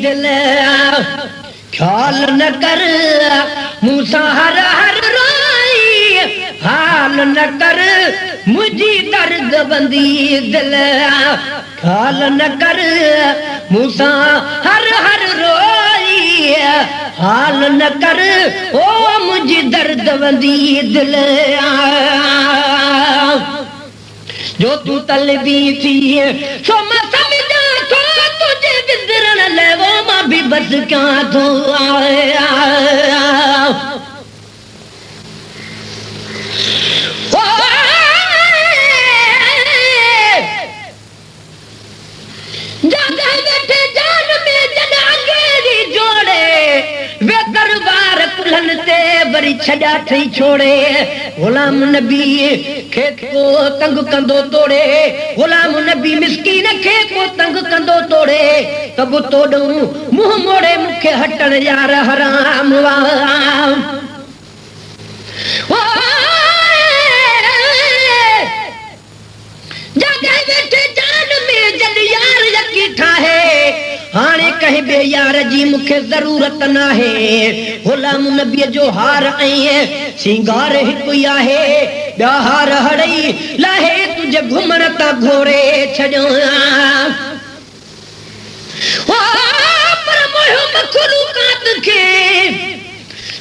दिल ख्याल न कर मूसा हर हर रोई हाल न कर मुझी दर्द बंदी दिल ख्याल न कर मूसा हर हर रोई हाल न कर ओ मुझी दर्द बंदी दिल जो तू तलबी थी सो मैं समझा तो तुझे बिदरन ले वो मां भी बस क्या तो आया जागे बैठे जान में जनागेरी जोड़े वे दरबार कुल्हन ते बरी छड़ा थई छोड़े गुलाम नबी खेत को तंग कंदो तोड़े गुलाम नबी मिस्कीन खे को तंग कंदो तोड़े तब तोड़ू मुंह मोड़े मुखे हटण यार हराम जागे बैठे जान में जल यार यकी ठाहे हाने कहे बे यार जी मुखे जरूरत ना है गुलाम नबी जो हार आई सिंगार हिकु आहे ॿिया हार हड़ई लाहे तुझे घुमण ता घोरे छॾियो पर मोह मखलूकात खे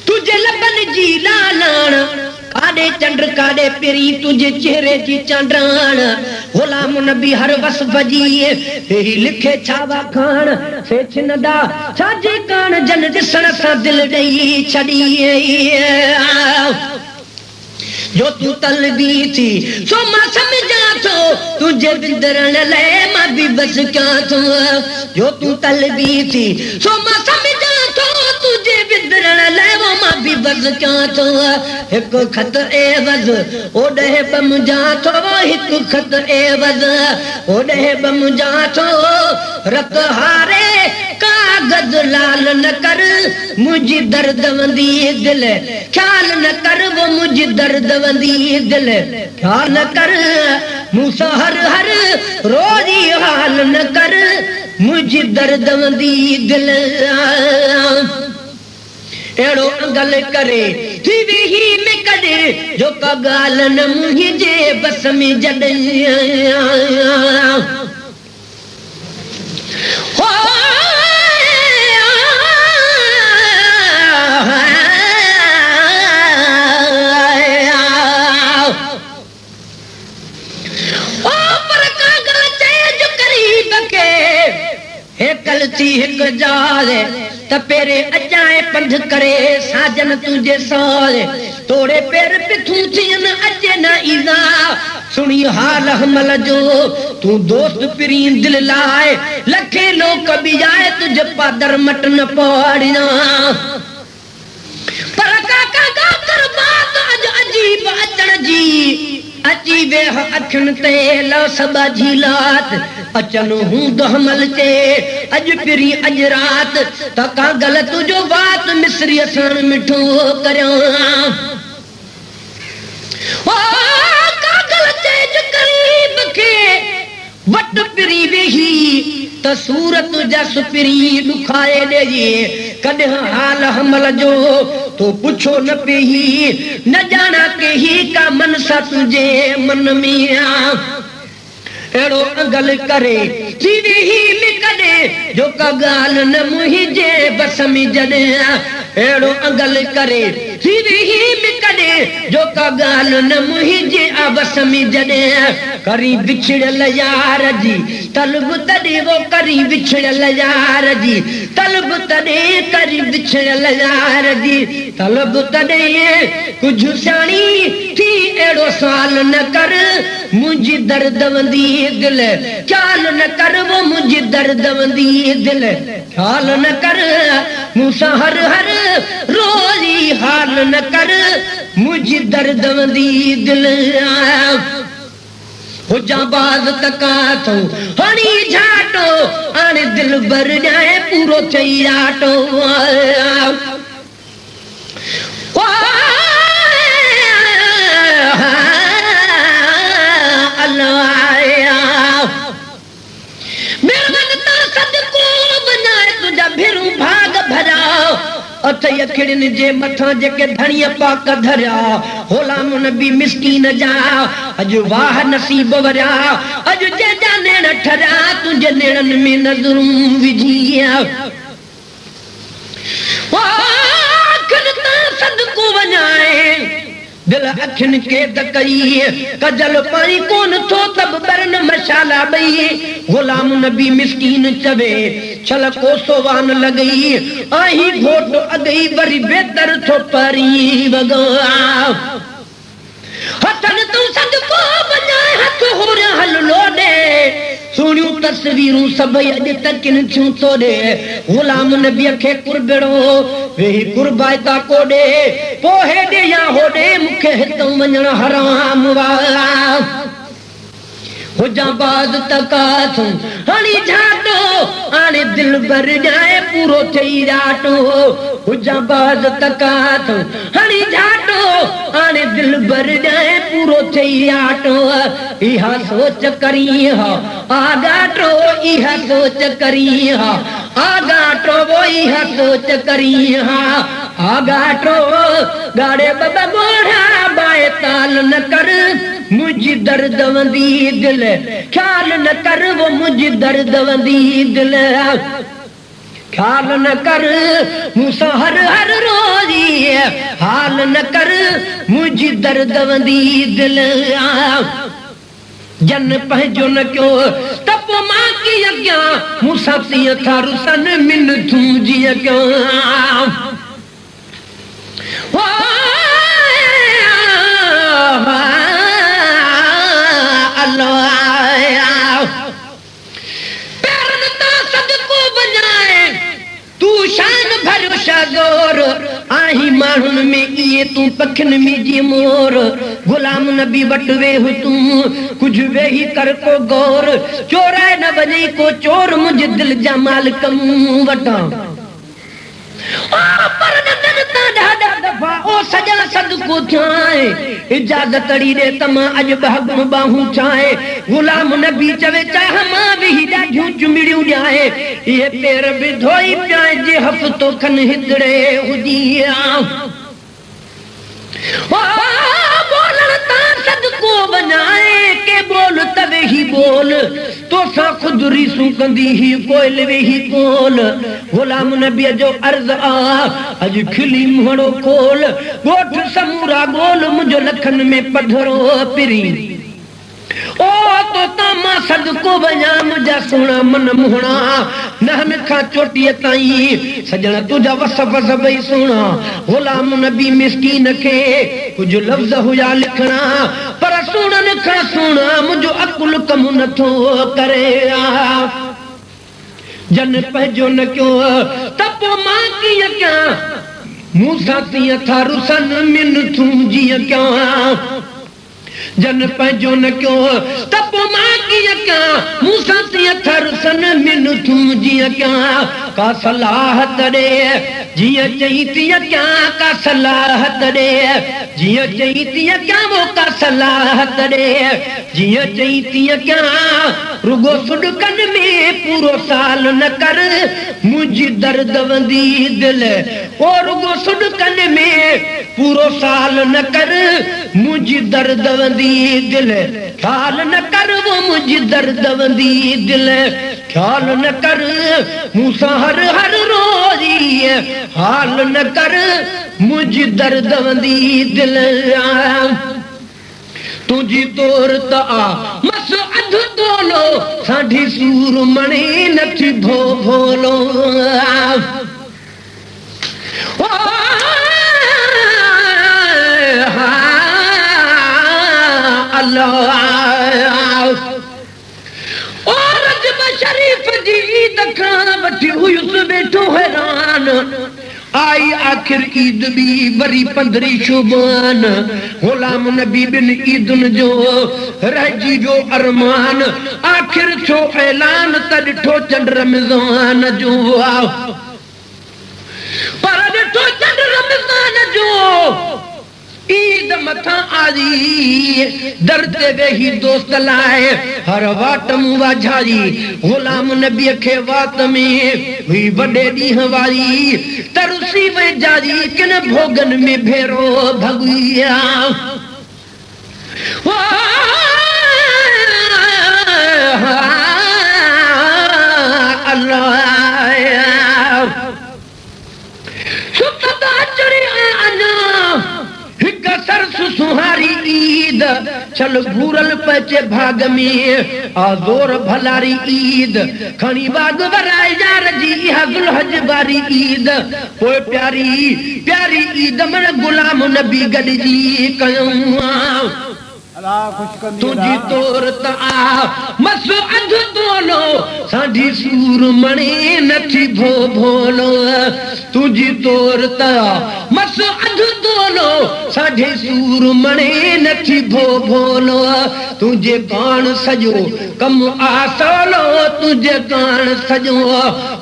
तुझे लबन जी लालाण काडे चंड काडे पिरी तुझे चेहरे जी चांडाण गुलाम नबी हर वस बजी ही लिखे छावा खान से छिनदा छाजे कान जन दिसण सा दिल दई छड़ी जो तू तलबी थी सो मां समझा तो तुझे बिदरण ले मां भी बस क्या तो जो तू तलबी थी सो मां समझा तो तुझे बिदरण ले वो मां भी बस क्या तो एक खत एवज ओडे बम जा तो एक खत एवज ओडे बम जा तो रत हारे कागज लाल न कर मुझी दर्द वंदी दिल ख्याल न कर वो मुझी दर्द वंदी दिल ख्याल न कर मूसा हर हर रोजी हाल न कर मुझी दर्द वंदी दिल एड़ो अंगल करे थी ही में कदे जो का गाल न मुझे बस में जड़ कलची हिक जाले तपेरे अजाए पंध करे साजन तुझे साले तोड़े पैर पिथू थियन अजे न ईदा सुनी हाल हमल जो तू दोस्त पिरीन दिल लाए लखे लोग कभी जाए तुझे पादर मट न पड़ना पर काका का कर बात अज अजीब अचन जी अची वेह अखन ते लो सब झीलात अचन हूं दहमल ते अज पिरी अज रात तका गलत जो बात मिस्री असन मिठो करया ओ का गलत जो करीब के वट पिरी वेही त सूरत जस पिरी दुखाए देजी कद हाल हमल जो तो पुछो न पेही न जाना के ही का मन सा तुझे मन में एड़ो अंगल करे सीधी ही मिकदे जो का गाल न मुझे बस में जड़े एड़ो अंगल करे सीधी ही मिकदे जो का गाल न मुझे बस में जड़े करी बिछड़ल यार जी तलब तदे वो करी बिछड़ल यार जी तलब तदे करी बिछड़ल यार जी तलब तदे कुछ साणी थी एड़ो साल न कर मुझी दर्द वंदी दिल ख्याल न कर वो मुझे दर्द वंदी दिल ख्याल न कर मूसा हर हर रोजी हाल न कर मुझे दर्द वंदी दिल हो जाबाज तका तो हनी झाटो आने दिल भर जाए पूरो चई आटो हथ अखिड़िन जे मथां जेके धणीअ पाक धरिया गुलाम नबी मिस्कीन जा अॼु वाह नसीब वरिया अॼु जंहिंजा नेण ठरिया तुंहिंजे नेणनि में नज़रूं विझी सदको वञाए दिल अखिन के कई कजल पानी कोन थो तब बरन मशाला बई गुलाम नबी मिस्कीन चवे छल कोसोवान लगई आही घोट अगई वरी बेदर थो परी वगा हथन तू सदको वञाए हथ होर हल लोडे सुनियूं तस्वीरूं सभई अॼु तकिन थियूं तोड़े गुलाम नबीअ खे कुरबड़ो वेही कुर्बाइता कोडे पो हेॾे या होॾे मूंखे हितां वञण हराम वाला हुजा बाज़ तकाथूं हणी झाटो हाणे दिल भर जाए पूरो थई राटो हुजा बाज़ तकाथूं हणी झाटो हाणे दिल भर जाए पूरो थई राटो इहा सोच करी हा आगाटो इहा सोच करी हा आगाटो वो इहा सोच करी हा आगाटो गाड़े बाबा गोढ़ा बाए ताल न कर मुझी दर्द वंदी दिल ख्याल न कर वो मुझी दर्द वंदी दिल ख्याल न कर मूंसा हर हर रोजी हाल न कर मुझी दर्द वंदी दिल जन पंहिंजो न कयो त पोइ मां कीअं कयां मूंसां तीअं था रुसन मिन तूं जीअं कयां आही माण्हुनि में इहे तूं पखियुनि में जीअं मोर गुलाम नबी वटि वेह तूं कुझु वेही कर को गौर चोराए न वञे को चोर मुंहिंजे दिल जा मालिक मूं वटां पर ॾाढा दफ़ा ओ सॼा सदको थियाए इजाज़त अड़ी ॾे त मां अॼु ॿ बाहूं ठाहे गुलाम नबी चवे चाह मां वेही ॾाढियूं चुमिड़ियूं ॾियाए इहे पेर बि धोई पियाए जे हफ़्तो खन हिदड़े हुजी बोलण तां सदको वञाए के बोल त वेही बोल तोसां खुद रीसूं कंदी ही कोयल वेही कोल गुलाम नबीअ जो अर्ज़ आ अॼु खिली मुहड़ो खोल ॻोठ समूरा गोल मुंहिंजो लखनि में पधरो पिरी ओ तो तां सदको वञा मुंहिंजा सुहिणा मन मुहणा नहन खां चोटीअ ताईं सजण तुंहिंजा वस वस भई सुहिणा गुलाम नबी मिस्कीन खे कुझु लफ़्ज़ हुया लिखणा पर सुहिणनि खां सुहिणा मुंहिंजो अकुल कमु नथो करे जन पंहिंजो न कयो त पोइ मां कीअं कयां मूंसां तीअं था रुसन मिन तूं जीअं कयां जन पंहिंजो न कयो त पोइ मां कीअं कयां मूंसां तीअं था रुसन मिन तूं जीअं कयां का सलाह तॾे जीअं चई तीअं कयां का सलाह तॾे जीअं चई तीअं कयां वो का सलाह तॾे जीअं चई तीअं कयां रुगो सुॾकनि में पूरो साल न कर मुंहिंजी दर्द वंदी दिल ओ रुगो सुॾकनि में पूरो साल न कर मुंहिंजी दर्द वंदी दिल ख्याल न कर वो मुंहिंजी दर्द वंदी दिल ख्याल न कर मूंसां हर हर रोज़ी हाल न कर मुंहिंजी दर्द वंदी दिल तुझी तोर त आ मस अध तोलो साढी सूर मणे नथी भो भोलो शरीफ जी ईद खां वठी हुयुसि वेठो हैरान आई आखिर ईद बि वरी 15 शुबान गुलाम नबी बिन ईदुनि जो रहिजी जो अरमान आखिर छो ऐलान त ॾिठो चंड रमज़ान जो पर ॾिठो चंड रमज़ान जो ईद मथा आजी दर ते वेही दोस्त लाए हर वाट मुआ झारी गुलाम नबी खे वात में हुई वडे ॾींहं वारी तरुसी वे जारी किन भोगन में भेरो भगुया अल्लाह सुहारी ईद चल भूरल पचे भाग में आज़ोर भलारी ईद खणी बाग वराए यार जी हज बारी ईद पोइ प्यारी प्यारी ईद मन गुलाम नबी गॾिजी कयूं तुझी तोर ता मस अध तोलो साढी सूर मणे नथी भो भोलो तुझी तोर ता मस अध तोलो साढी सूर मणे नथी भो भोलो तुझे कान सजो कम आसोलो तुझे कान सजो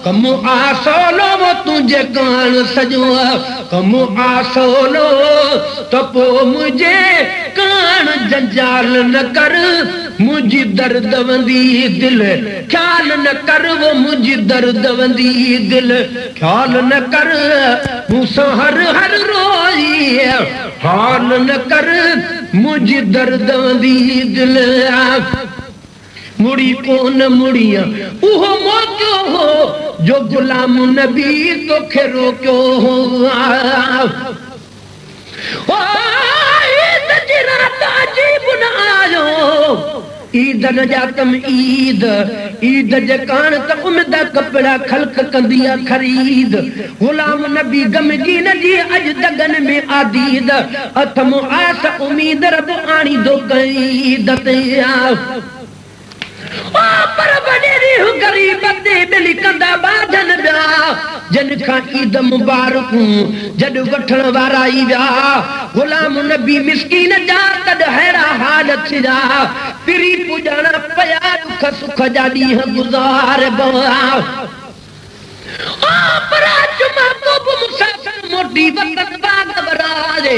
कम आसोलो तुझे कान सजो कम आसोलो तपो मुझे कान जंजाल न कर मुझी दर्द वंदी दिल ख्याल न कर वो मुझी दर्द वंदी दिल ख्याल न कर मूसा हर हर रोई हाल न कर मुझी दर्द वंदी दिल मुड़ी कोन मुड़िया उहो मौक्यो हो जो गुलाम नबी तोखे रोक्यो हो ईद न जातम ईद ईद जे कान त उम्द कपड़ा खल्क कंदिया खरीद गुलाम नबी गमगी न जी अज दगन में आदीद अथम आस उम्मीद रब आणी दो कईद ते ओ पर बडेरी हु गरीब दे बिली कंदा बाधन बया जन खां ईद मुबारक जड वठण वारा ई विया गुलाम नबी मिस्कीन जा तड हैरा हाल थिया पिरी पुजाना पया दुख सुख जा ॾींहं गुज़ार बया ओ पर जुमा तो मुसाफिर मोटी वतन बाग बराजे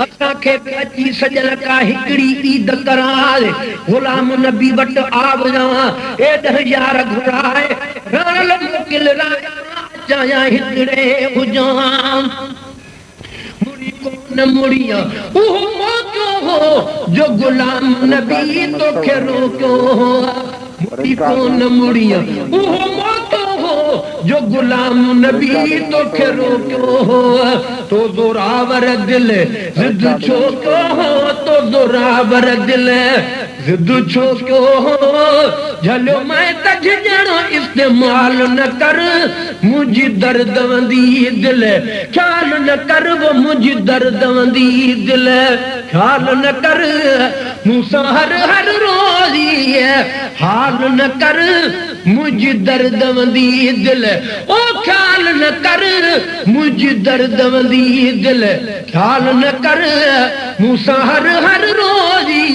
असा के अची सजन का हिकड़ी ईद कराए गुलाम नबी वट आवजा ए दह यार घुराए रणल मुकिल राया जाया हिकड़े हुजा मुड़ी कोन मुड़िया ओह मौक्यो हो जो गुलाम नबी तोखे रोक्यो हो मुड़ी कोन मुड़िया ओह मौक्यो हो जो गुलाम नबी तोखे रोक्यो हो तो जोरावर दिल जिद छो क्यों हो तो जोरावर दिल जिद छो क्यों हो झलो मैं तज जणो इस्तेमाल न कर मुझी दर्द वंदी दिल ख्याल न कर वो मुझी दर्द वंदी दिल ख्याल न कर मूसा हर हर रोजी हाल न कर मुझी दर्द वंदी दिल ओ ख्याल न कर मुझी दर्द वंदी दिल ख्याल न कर मूसा हर हर रोजी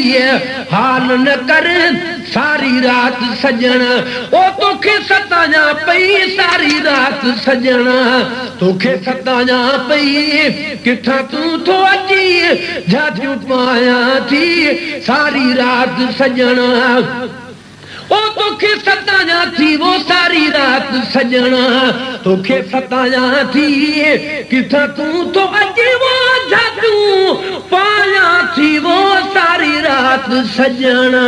हाल न कर सारी रात सजन ओ तोखे सताया पई सारी रात सजन तोखे सताया पई किथा तू तो अची जातियूं पाया थी सारी रात सजन ओ तोखे सताया थी वो सारी रात सजना तोखे सताया थी किथा तू तो अची वो जादू पाया थी वो सारी रात सजना